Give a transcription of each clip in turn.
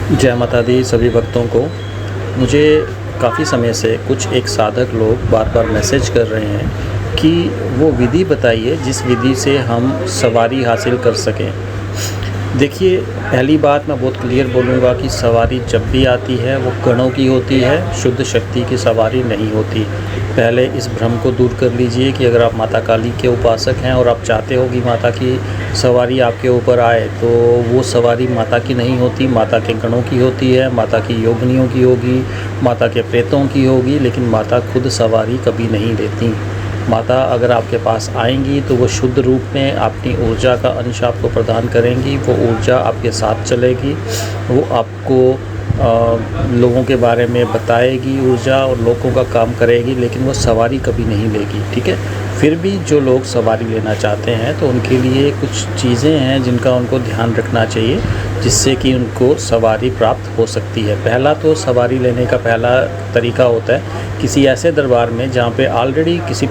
जय माता दी सभी भक्तों को। मुझे काफ़ी समय से कुछ एक साधक लोग बार बार मैसेज कर रहे हैं कि वो विधि बताइए जिस विधि से हम सवारी हासिल कर सकें। देखिए, पहली बात मैं बहुत क्लियर बोलूँगा कि सवारी जब भी आती है वो गणों की होती है, शुद्ध शक्ति की सवारी नहीं होती। पहले इस भ्रम को दूर कर लीजिए कि अगर आप माता काली के उपासक हैं और आप चाहते हो कि माता की सवारी आपके ऊपर आए, तो वो सवारी माता की नहीं होती, माता के गणों की होती है, माता की योगिनियों की होगी, माता के प्रेतों की होगी, लेकिन माता खुद सवारी कभी नहीं लेती। माता अगर आपके पास आएंगी तो वो शुद्ध रूप में अपनी ऊर्जा का अंश आपको प्रदान करेंगी। वो ऊर्जा आपके साथ चलेगी, वो आपको लोगों के बारे में बताएगी ऊर्जा और लोगों का काम करेगी, लेकिन वो सवारी कभी नहीं लेगी। ठीक है। फिर भी जो लोग सवारी लेना चाहते हैं तो उनके लिए कुछ चीज़ें हैं जिनका उनको ध्यान रखना चाहिए, जिससे कि उनको सवारी प्राप्त हो सकती है। पहला तो सवारी लेने का पहला तरीका होता है किसी ऐसे दरबार में जहाँ पे ऑलरेडी किसी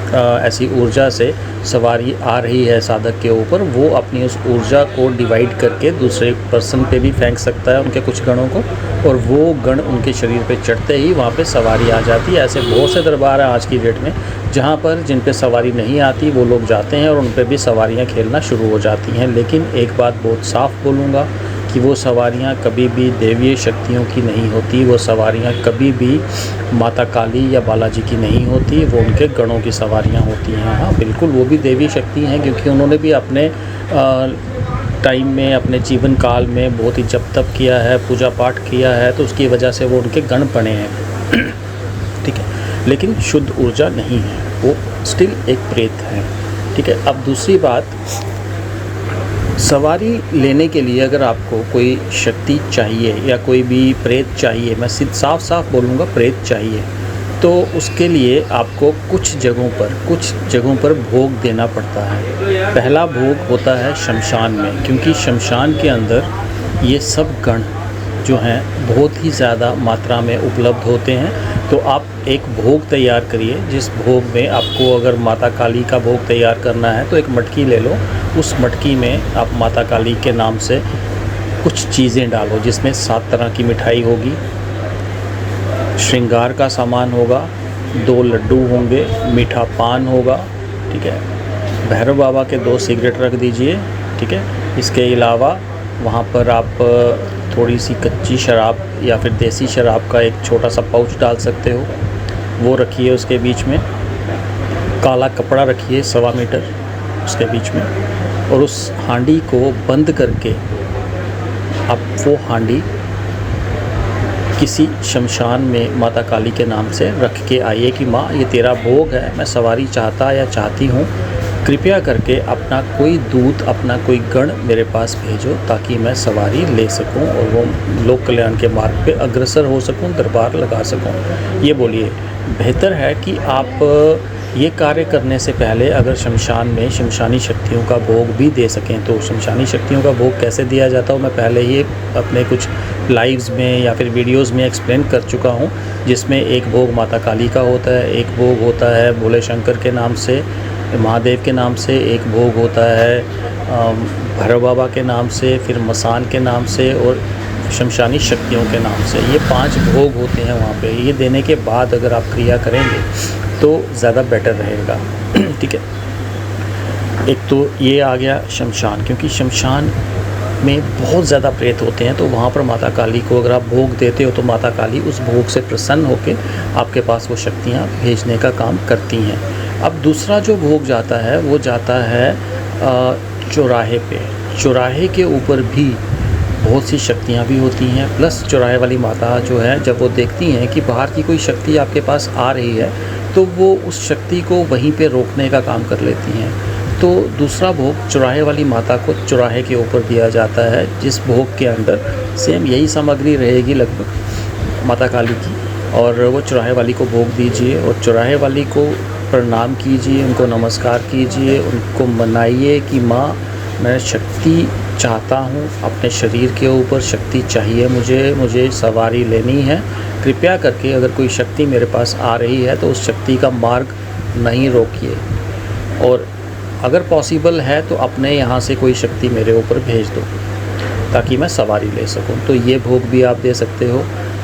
ऐसी ऊर्जा से सवारी आ रही है साधक के ऊपर, वो अपनी उस ऊर्जा को डिवाइड करके दूसरे पर्सन पे भी फेंक सकता है, उनके कुछ गणों को, और वो गण उनके शरीर पे चढ़ते ही वहाँ पे सवारी आ जाती है। ऐसे बहुत से दरबार हैं आज की डेट में जहाँ पर जिन पे सवारी नहीं आती वो लोग जाते हैं और उन पे भी सवारियाँ खेलना शुरू हो जाती हैं। लेकिन एक बात बहुत साफ बोलूँगा कि वो सवारियाँ कभी भी देवीय शक्तियों की नहीं होती, वो सवारियाँ कभी भी माता काली या बालाजी की नहीं होती, वो उनके गणों की सवारियाँ होती हैं। हाँ बिल्कुल, वो भी देवी शक्ति हैं, क्योंकि उन्होंने भी अपने टाइम में, अपने जीवन काल में बहुत ही जप तप किया है, पूजा पाठ किया है, तो उसकी वजह से वो उनके गण बने हैं। ठीक है, लेकिन शुद्ध ऊर्जा नहीं है, वो स्टिल एक प्रेत है। ठीक है। अब दूसरी बात, सवारी लेने के लिए अगर आपको कोई शक्ति चाहिए या कोई भी प्रेत चाहिए, मैं साफ बोलूँगा प्रेत चाहिए, तो उसके लिए आपको कुछ जगहों पर भोग देना पड़ता है। पहला भोग होता है शमशान में, क्योंकि शमशान के अंदर ये सब गण जो हैं बहुत ही ज़्यादा मात्रा में उपलब्ध होते हैं। तो आप एक भोग तैयार करिए, जिस भोग में आपको अगर माता काली का भोग तैयार करना है तो एक मटकी ले लो, उस मटकी में आप माता काली के नाम से कुछ चीज़ें डालो, जिसमें 7 तरह की मिठाई होगी, श्रृंगार का सामान होगा, 2 लड्डू होंगे, मीठा पान होगा। ठीक है। भैरव बाबा के 2 सिगरेट रख दीजिए। ठीक है। इसके अलावा वहाँ पर आप थोड़ी सी कच्ची शराब या फिर देसी शराब का एक छोटा सा पाउच डाल सकते हो, वो रखिए उसके बीच में। काला कपड़ा रखिए 1.25 मीटर उसके बीच में, और उस हांडी को बंद करके आप वो हांडी किसी शमशान में माता काली के नाम से रख के आइए कि माँ ये तेरा भोग है, मैं सवारी चाहता या चाहती हूँ, कृपया करके अपना कोई दूत, अपना कोई गण मेरे पास भेजो ताकि मैं सवारी ले सकूं और वो लोक कल्याण के मार्ग पे अग्रसर हो सकूं, दरबार लगा सकूं। ये बोलिए। बेहतर है कि आप ये कार्य करने से पहले अगर शमशान में शमशानी शक्तियों का भोग भी दे सकें, तो शमशानी शक्तियों का भोग कैसे दिया जाता है मैं पहले ही अपने कुछ लाइव्स में या फिर वीडियोस में एक्सप्लेन कर चुका हूँ, जिसमें एक भोग माता काली का होता है, एक भोग होता है भोले शंकर के नाम से, महादेव के नाम से, एक भोग होता है भैरव बाबा के नाम से, फिर मसान के नाम से और शमशानी शक्तियों के नाम से। ये 5 भोग होते हैं वहाँ पे। ये देने के बाद अगर आप क्रिया करेंगे तो ज़्यादा बेटर रहेगा। ठीक है। एक तो ये आ गया शमशान, क्योंकि शमशान में बहुत ज़्यादा प्रेत होते हैं, तो वहाँ पर माता काली को अगर आप भोग देते हो तो माता काली उस भोग से प्रसन्न होकर आपके पास वो शक्तियाँ भेजने का काम करती हैं। अब दूसरा जो भोग जाता है वो जाता है चौराहे पे। चौराहे के ऊपर भी बहुत सी शक्तियाँ भी होती हैं, प्लस चौराहे वाली माता जो है, जब वो देखती हैं कि बाहर की कोई शक्ति आपके पास आ रही है तो वो उस शक्ति को वहीं पे रोकने का काम कर लेती हैं। तो दूसरा भोग चौराहे वाली माता को चौराहे के ऊपर दिया जाता है, जिस भोग के अंदर सेम यही सामग्री रहेगी लगभग माता काली की, और वो चौराहे वाली को भोग दीजिए और चौराहे वाली को प्रणाम कीजिए, उनको नमस्कार कीजिए, उनको मनाइए कि माँ मैं शक्ति चाहता हूँ, अपने शरीर के ऊपर शक्ति चाहिए, मुझे सवारी लेनी है, कृपया करके अगर कोई शक्ति मेरे पास आ रही है तो उस शक्ति का मार्ग नहीं रोकिए, और अगर पॉसिबल है तो अपने यहाँ से कोई शक्ति मेरे ऊपर भेज दो। ताकि मैं सवारी ले सकूं। तो ये भोग भी आप दे सकते हो।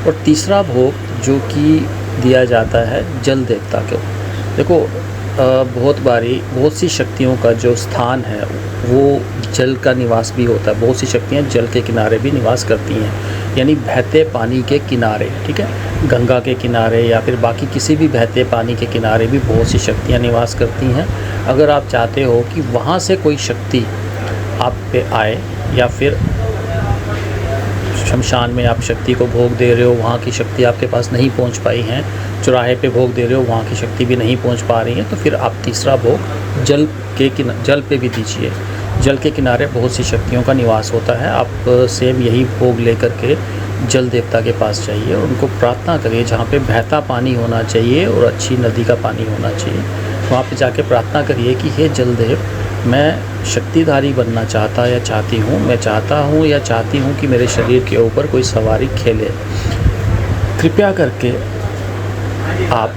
और तीसरा भोग जो कि दिया जाता है जल देवता को। देखो बहुत सी शक्तियों का जो स्थान है वो जल का निवास भी होता है। बहुत सी शक्तियाँ जल के किनारे भी निवास करती हैं, यानी बहते पानी के किनारे, ठीक है, गंगा के किनारे या फिर बाकी किसी भी बहते पानी के किनारे भी बहुत सी शक्तियाँ निवास करती हैं। अगर आप चाहते हो कि वहाँ से कोई शक्ति आप पे आए या फिर शमशान में आप शक्ति को भोग दे रहे हो, वहाँ की शक्ति आपके पास नहीं पहुँच पाई हैं, चौराहे पे भोग दे रहे हो, वहाँ की शक्ति भी नहीं पहुँच पा रही है, तो फिर आप तीसरा भोग जल पे भी दीजिए। जल के किनारे बहुत सी शक्तियों का निवास होता है। आप सेम यही भोग लेकर के जल देवता के पास जाइए और उनको प्रार्थना करिए। जहाँ पे बहता पानी होना चाहिए और अच्छी नदी का पानी होना चाहिए, वहाँ पे जाके प्रार्थना करिए कि हे जल देव, मैं शक्तिधारी बनना चाहता या चाहती हूँ, मैं चाहता हूँ या चाहती हूँ कि मेरे शरीर के ऊपर कोई सवारी खेले। कृपया करके आप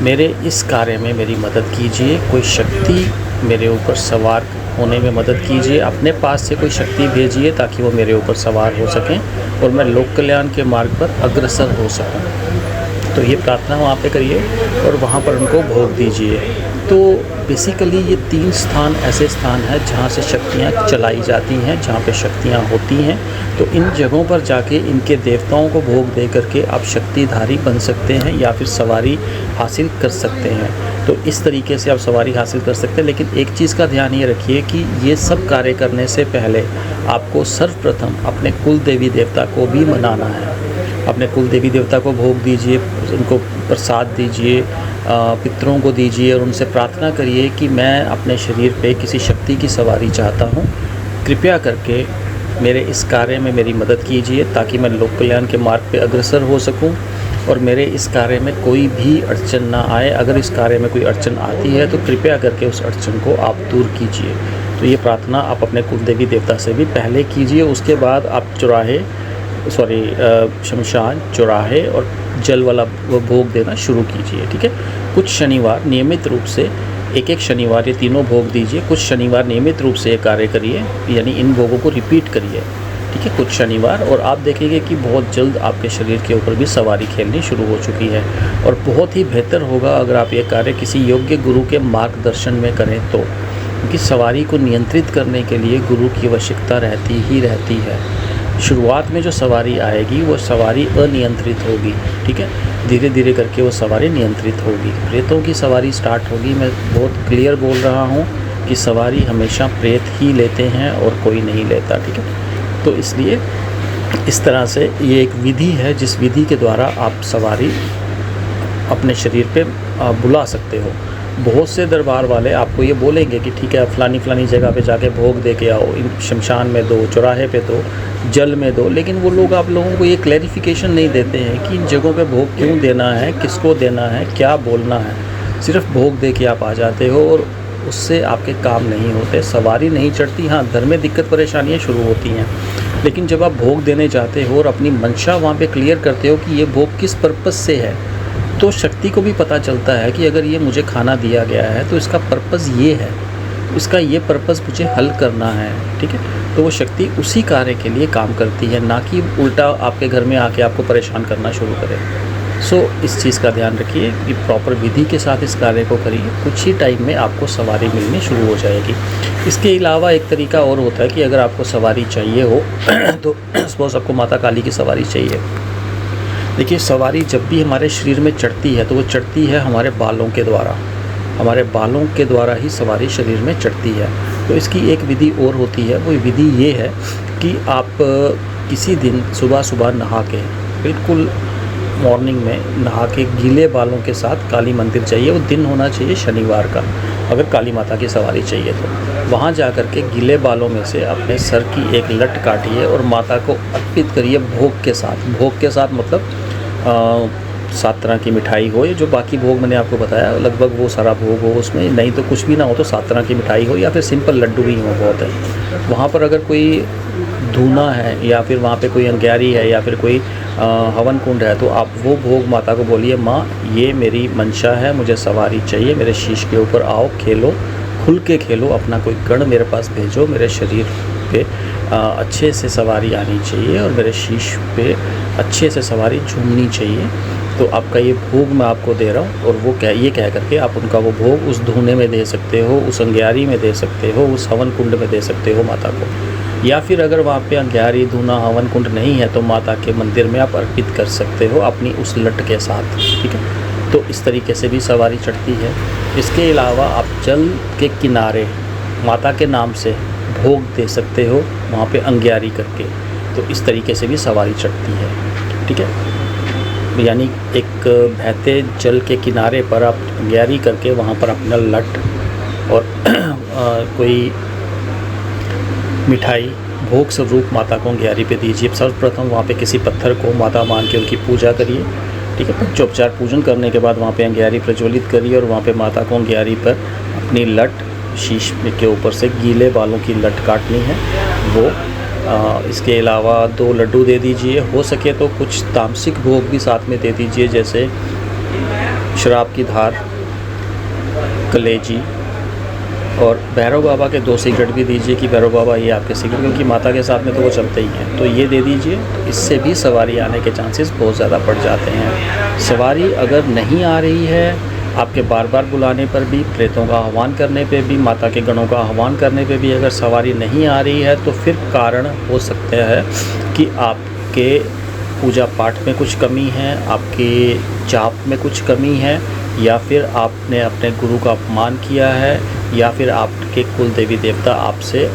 मेरे इस कार्य में मेरी मदद कीजिए। कोई शक्ति मेरे ऊपर सवार होने में मदद कीजिए। अपने पास से कोई शक्ति भेजिए ताकि वो मेरे ऊपर सवार हो सकें और मैं लोक कल्याण के मार्ग पर अग्रसर हो सकूं। तो ये प्रार्थना वहाँ पे करिए और वहाँ पर उनको भोग दीजिए। तो बेसिकली ये 3 स्थान ऐसे स्थान हैं जहाँ से शक्तियाँ चलाई जाती हैं, जहाँ पे शक्तियाँ होती हैं। तो इन जगहों पर जाके इनके देवताओं को भोग दे करके आप शक्तिधारी बन सकते हैं या फिर सवारी हासिल कर सकते हैं। तो इस तरीके से आप सवारी हासिल कर सकते हैं। लेकिन एक चीज़ का ध्यान ये रखिए कि ये सब कार्य करने से पहले आपको सर्वप्रथम अपने कुल देवी देवता को भी मनाना है। अपने कुल देवी देवता को भोग दीजिए, उनको प्रसाद दीजिए, पितरों को दीजिए और उनसे प्रार्थना करिए कि मैं अपने शरीर पे किसी शक्ति की सवारी चाहता हूँ। कृपया करके मेरे इस कार्य में मेरी मदद कीजिए ताकि मैं लोक कल्याण के मार्ग पे अग्रसर हो सकूँ और मेरे इस कार्य में कोई भी अड़चन ना आए। अगर इस कार्य में कोई अड़चन आती है तो कृपया करके उस अड़चन को आप दूर कीजिए। तो ये प्रार्थना आप अपने कुल देवी देवता से भी पहले कीजिए। उसके बाद आप शमशान, चौराहे और जल वाला भोग देना शुरू कीजिए, ठीक है। कुछ शनिवार नियमित रूप से एक शनिवार ये तीनों भोग दीजिए। कुछ शनिवार नियमित रूप से ये कार्य करिए, यानी इन भोगों को रिपीट करिए, ठीक है, कुछ शनिवार। और आप देखेंगे कि बहुत जल्द आपके शरीर के ऊपर भी सवारी खेलनी शुरू हो चुकी है। और बहुत ही बेहतर होगा अगर आप ये कार्य किसी योग्य गुरु के मार्गदर्शन में करें तो, क्योंकि सवारी को नियंत्रित करने के लिए गुरु की आवश्यकता रहती है। शुरुआत में जो सवारी आएगी वो सवारी अनियंत्रित होगी, ठीक है, धीरे धीरे करके वो सवारी नियंत्रित होगी। प्रेतों की सवारी स्टार्ट होगी। मैं बहुत क्लियर बोल रहा हूँ कि सवारी हमेशा प्रेत ही लेते हैं और कोई नहीं लेता, ठीक है। तो इसलिए इस तरह से ये एक विधि है जिस विधि के द्वारा आप सवारी अपने शरीर पे बुला सकते हो। बहुत से दरबार वाले आपको ये बोलेंगे कि ठीक है फ़लानी जगह पे जाके भोग दे के आओ, इन शमशान में दो, चौराहे पे दो, जल में दो, लेकिन वो लोग आप लोगों को ये क्लैरिफिकेशन नहीं देते हैं कि इन जगहों पे भोग क्यों देना है, किसको देना है, क्या बोलना है। सिर्फ भोग दे के आप आ जाते हो और उससे आपके काम नहीं होते, सवारी नहीं चढ़ती। हाँ, घर में दिक्कत परेशानियाँ शुरू होती हैं, लेकिन जब आप भोग देने जाते हो और अपनी मंशा वहाँ पे क्लियर करते हो कि ये भोग किस पर्पज़ से है, तो शक्ति को भी पता चलता है कि अगर ये मुझे खाना दिया गया है तो इसका पर्पज़ ये है, इसका ये पर्पज़ मुझे हल करना है, ठीक है। तो वो शक्ति उसी कार्य के लिए काम करती है, ना कि उल्टा आपके घर में आके आपको परेशान करना शुरू करे। सो इस चीज़ का ध्यान रखिए कि प्रॉपर विधि के साथ इस कार्य को करिए। कुछ ही टाइम में आपको सवारी मिलनी शुरू हो जाएगी। इसके अलावा एक तरीका और होता है कि अगर आपको सवारी चाहिए हो तो सपोज़ आपको माता काली की सवारी चाहिए। देखिए, सवारी जब भी हमारे शरीर में चढ़ती है तो वो चढ़ती है हमारे बालों के द्वारा। हमारे बालों के द्वारा ही सवारी शरीर में चढ़ती है। तो इसकी एक विधि और होती है। वो विधि ये है कि आप किसी दिन सुबह सुबह नहा के, बिल्कुल मॉर्निंग में नहा के गीले बालों के साथ काली मंदिर जाइए। वो दिन होना चाहिए शनिवार का, अगर काली माता की सवारी चाहिए तो। वहाँ जा कर के गीले बालों में से अपने सर की एक लट काटिए और माता को अर्पित करिए भोग के साथ। भोग के साथ मतलब 7 तरह की मिठाई हो, या जो बाकी भोग मैंने आपको बताया लगभग वो सारा भोग हो उसमें, नहीं तो कुछ भी ना हो तो 7 तरह की मिठाई हो, या फिर सिंपल लड्डू ही हो, बहुत है। वहाँ पर अगर कोई धूना है या फिर वहाँ पे कोई अंग्यारी है या फिर कोई हवन कुंड है तो आप वो भोग माता को बोलिए, माँ ये मेरी मंशा है, मुझे सवारी चाहिए, मेरे शीश के ऊपर आओ, खेलो, खुल के खेलो, अपना कोई गण मेरे पास भेजो, मेरे शरीर पे अच्छे से सवारी आनी चाहिए और मेरे शीश पे अच्छे से सवारी झूमनी चाहिए। तो आपका ये भोग मैं आपको दे रहा हूँ। और वो ये कह करके आप उनका वो भोग उस धूने में दे सकते हो, उस अंग्यारी में दे सकते हो, उस हवन कुंड में दे सकते हो माता को। या फिर अगर वहाँ पे अंग्यारी, धूना, हवन कुंड नहीं है तो माता के मंदिर में आप अर्पित कर सकते हो अपनी उस लट के साथ, ठीक है। तो इस तरीके से भी सवारी चढ़ती है। इसके अलावा आप जल के किनारे माता के नाम से भोग दे सकते हो वहाँ पे अंग्यारी करके। तो इस तरीके से भी सवारी चढ़ती है, ठीक है। यानी एक बहते जल के किनारे पर आप अंग्यारी करके वहाँ पर अपना लट और कोई मिठाई भोग स्वरूप माता को अंग्यारी पे दीजिए। सर्वप्रथम वहाँ पे किसी पत्थर को माता मान के उनकी पूजा करिए, ठीक है। पंचोपचार पूजन करने के बाद वहाँ पे अंग्यारी प्रज्वलित करिए और वहाँ पे माता को अंग्यारी पर अपनी लट शीश के ऊपर से गीले बालों की लट काटनी है वो। इसके अलावा 2 लड्डू दे दीजिए। हो सके तो कुछ तामसिक भोग भी साथ में दे दीजिए, जैसे शराब की धार, कलेजी, और भैरव बाबा के 2 सिगरेट भी दीजिए कि भैरव बाबा ये आपके सिगरेट, क्योंकि माता के साथ में तो वो चलते ही हैं, तो ये दे दीजिए। तो इससे भी सवारी आने के चांसेस बहुत ज़्यादा बढ़ जाते हैं। सवारी अगर नहीं आ रही है, आपके बार बार बुलाने पर भी, प्रेतों का आह्वान करने पे भी, माता के गणों का आह्वान करने पे भी अगर सवारी नहीं आ रही है, तो फिर कारण हो सकता है कि आपके पूजा पाठ में कुछ कमी है, आपके जाप में कुछ कमी है, या फिर आपने अपने गुरु का अपमान किया है, या फिर आपके कुल देवी देवता आपसे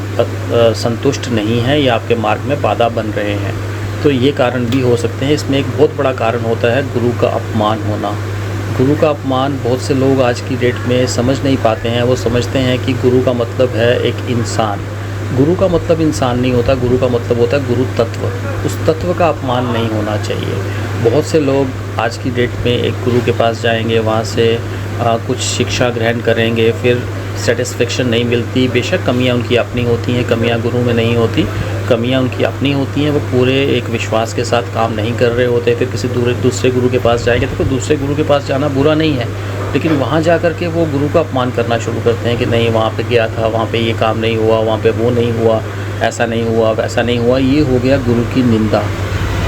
संतुष्ट नहीं हैं या आपके मार्ग में बाधा बन रहे हैं। तो ये कारण भी हो सकते हैं। इसमें एक बहुत बड़ा कारण होता है गुरु का अपमान होना। गुरु का अपमान बहुत से लोग आज की डेट में समझ नहीं पाते हैं। वो समझते हैं कि गुरु का मतलब है एक इंसान। गुरु का मतलब इंसान नहीं होता, गुरु का मतलब होता है गुरु तत्व। उस तत्व का अपमान नहीं होना चाहिए। बहुत से लोग आज की डेट में एक गुरु के पास जाएंगे, वहाँ से कुछ शिक्षा ग्रहण करेंगे, फिर सेटिस्फेक्शन नहीं मिलती। बेशक कमियाँ उनकी अपनी होती हैं, कमियाँ गुरु में नहीं होती, कमियाँ उनकी अपनी होती हैं। वो पूरे एक विश्वास के साथ काम नहीं कर रहे होते। फिर किसी दूसरे गुरु के पास जाएंगे तो दूसरे गुरु के पास जाना बुरा नहीं है, लेकिन वहाँ जा कर के वो गुरु का अपमान करना शुरू करते हैं कि नहीं, वहाँ पे गया था, वहाँ पे ये काम नहीं हुआ, वहाँ पे वो नहीं हुआ, ऐसा नहीं हुआ, वैसा नहीं हुआ। ये हो गया गुरु की निंदा।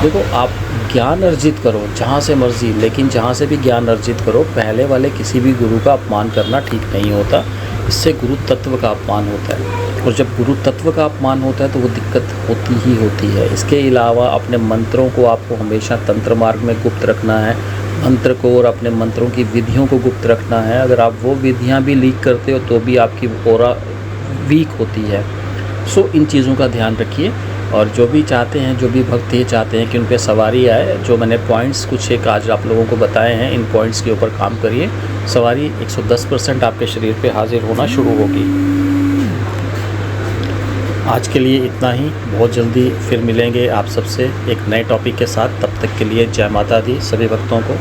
देखो, आप ज्ञान अर्जित करो जहाँ से मर्जी, लेकिन जहाँ से भी ज्ञान अर्जित करो, पहले वाले किसी भी गुरु का अपमान करना ठीक नहीं होता। इससे गुरु तत्व का अपमान होता है, और जब गुरु तत्व का अपमान होता है तो वो दिक्कत होती ही होती है। इसके अलावा अपने मंत्रों को आपको हमेशा तंत्र मार्ग में गुप्त रखना है। मंत्र को और अपने मंत्रों की विधियों को गुप्त रखना है। अगर आप वो विधियाँ भी लीक करते हो तो भी आपकी ऑरा वीक होती है। सो इन चीज़ों का ध्यान रखिए। और जो भी चाहते हैं, जो भी भक्त ये चाहते हैं कि उन पे सवारी आए, जो मैंने पॉइंट्स कुछ एक आज आप लोगों को बताए हैं, इन पॉइंट्स के ऊपर काम करिए। सवारी 110% आपके शरीर पे हाजिर होना शुरू होगी। आज के लिए इतना ही। बहुत जल्दी फिर मिलेंगे आप सबसे एक नए टॉपिक के साथ। तब तक के लिए जय माता दी सभी भक्तों को।